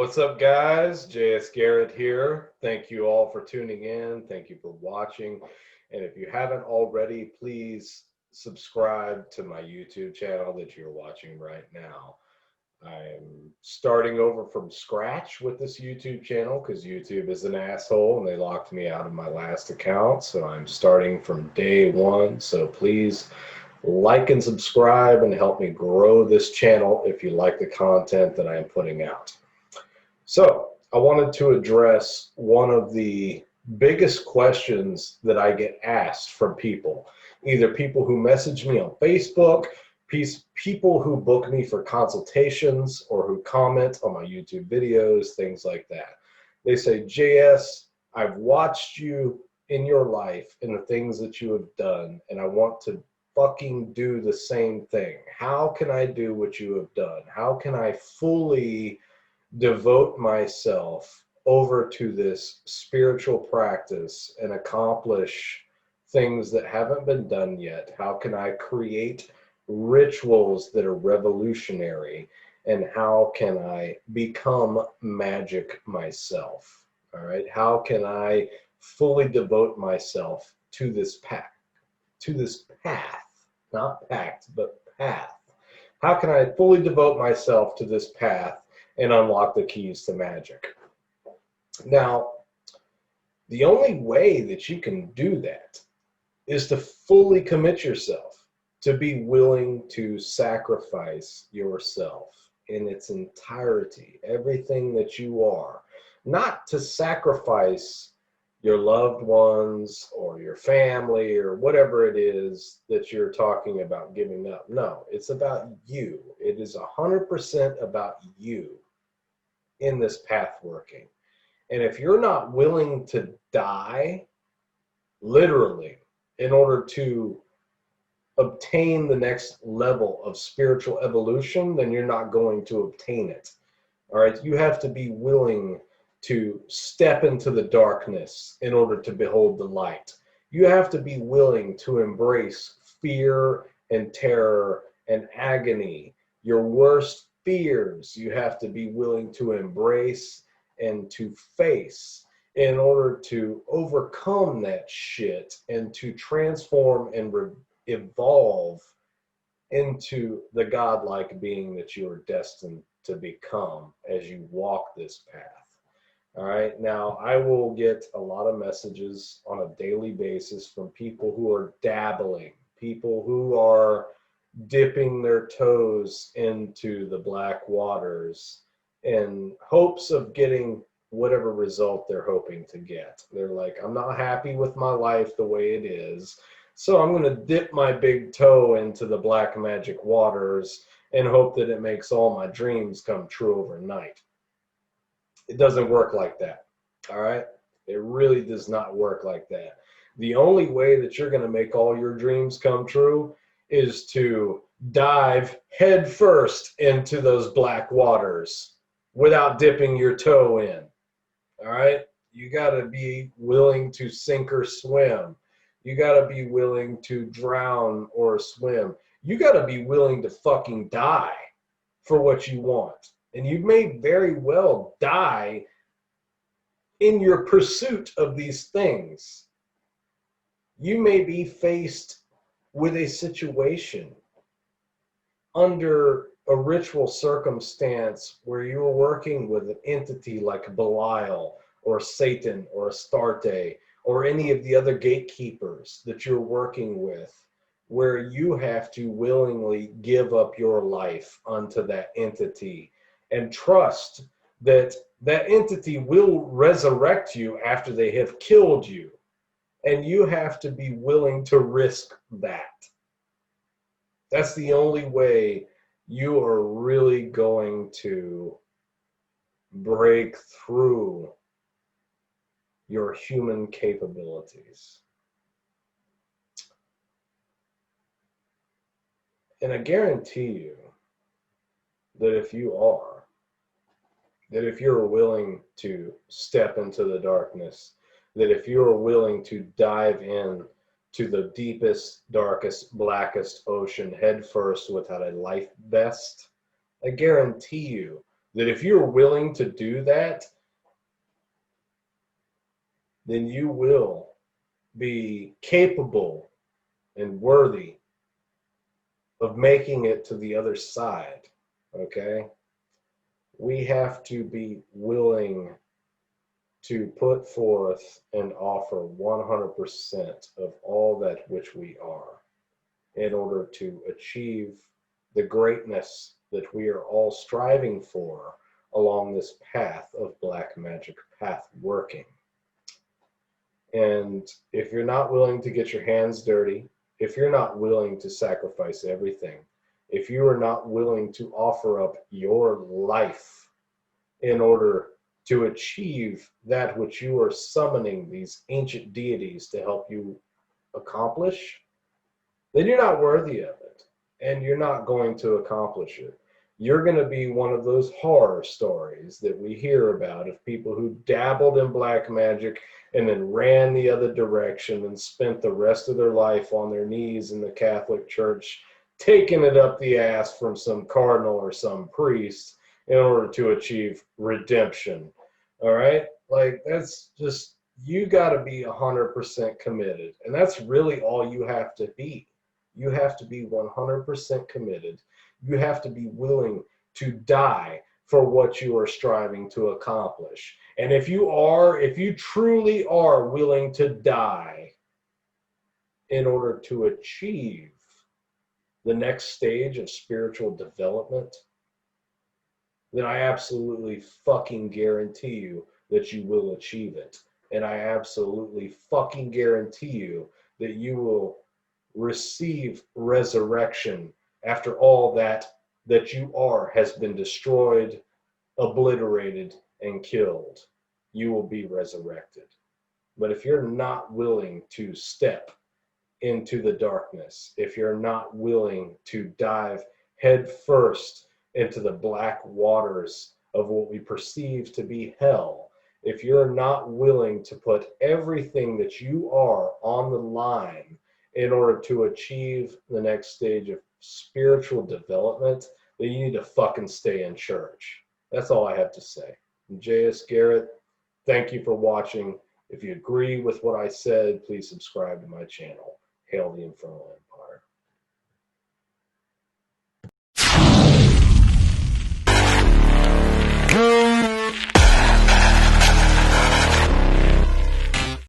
What's up, guys? Garrett here. Thank you all for tuning in. Thank you for watching. And if you haven't already, please subscribe to my YouTube channel that you're watching right now. I'm starting over from scratch with this YouTube channel because YouTube is an asshole and they locked me out of my last account. So I'm starting from day one. So please like and subscribe and help me grow this channel if you like the content that I am putting out. So I wanted to address one of the biggest questions that I get asked from people, either people who message me on Facebook, people who book me for consultations, or who comment on my YouTube videos, things like that. They say, JS, I've watched you in your life and the things that you have done, and I want to fucking do the same thing. How can I do what you have done? How can I fully devote myself over to this spiritual practice and accomplish things that haven't been done yet? How can I create rituals that are revolutionary? And how can I become magic myself? All right. How can I fully devote myself to this path, not pact, but path? How can I fully devote myself to this path and unlock the keys to magic? Now, the only way that you can do that is to fully commit yourself, to be willing to sacrifice yourself in its entirety, everything that you are, not to sacrifice your loved ones or your family or whatever it is that you're talking about giving up. No, it's about you. It is 100% about you in this path working. And if you're not willing to die, literally, in order to obtain the next level of spiritual evolution, then you're not going to obtain it. All right, you have to be willing to step into the darkness in order to behold the light. You have to be willing to embrace fear and terror and agony, your worst fears. You have to be willing to embrace and to face in order to overcome that shit and to transform and evolve into the godlike being that you are destined to become as you walk this path. All right, now I will get a lot of messages on a daily basis from people who are dabbling, people who are dipping their toes into the black waters in hopes of getting whatever result they're hoping to get. They're like, I'm not happy with my life the way it is, so I'm going to dip my big toe into the black magic waters and hope that it makes all my dreams come true overnight. It doesn't work like that. All right? It really does not work like that. The only way that you're going to make all your dreams come true is to dive head first into those black waters without dipping your toe in. All right? You got to be willing to sink or swim. You got to be willing to drown or swim. You got to be willing to fucking die for what you want. And you may very well die in your pursuit of these things. You may be faced with a situation under a ritual circumstance where you are working with an entity like Belial or Satan or Astarte or any of the other gatekeepers that you're working with, where you have to willingly give up your life unto that entity and trust that that entity will resurrect you after they have killed you. And you have to be willing to risk that. That's the only way you are really going to break through your human capabilities. And I guarantee you that if you're willing to step into the darkness, that if you're willing to dive in to the deepest, darkest, blackest ocean head first without a life vest, I guarantee you that if you're willing to do that, then you will be capable and worthy of making it to the other side, okay? We have to be willing to put forth and offer 100% of all that which we are in order to achieve the greatness that we are all striving for along this path of black magic path working. And if you're not willing to get your hands dirty, if you're not willing to sacrifice everything, if you are not willing to offer up your life in order to achieve that which you are summoning these ancient deities to help you accomplish, then you're not worthy of it, and you're not going to accomplish it. You're going to be one of those horror stories that we hear about of people who dabbled in black magic and then ran the other direction and spent the rest of their life on their knees in the Catholic Church, taking it up the ass from some cardinal or some priest in order to achieve redemption. All right? Like, that's just, you got to be 100% committed. And that's really all you have to be. You have to be 100% committed. You have to be willing to die for what you are striving to accomplish. And if you truly are willing to die in order to achieve the next stage of spiritual development, then I absolutely fucking guarantee you that you will achieve it. And I absolutely fucking guarantee you that you will receive resurrection after all that you are has been destroyed, obliterated, and killed. You will be resurrected. But if you're not willing to step into the darkness, if you're not willing to dive head first into the black waters of what we perceive to be hell, if you're not willing to put everything that you are on the line in order to achieve the next stage of spiritual development, then you need to fucking stay in church. That's all I have to say. I'm J.S. Garrett. Thank you for watching. If you agree with what I said, please subscribe to my channel. Hail the Infernal End.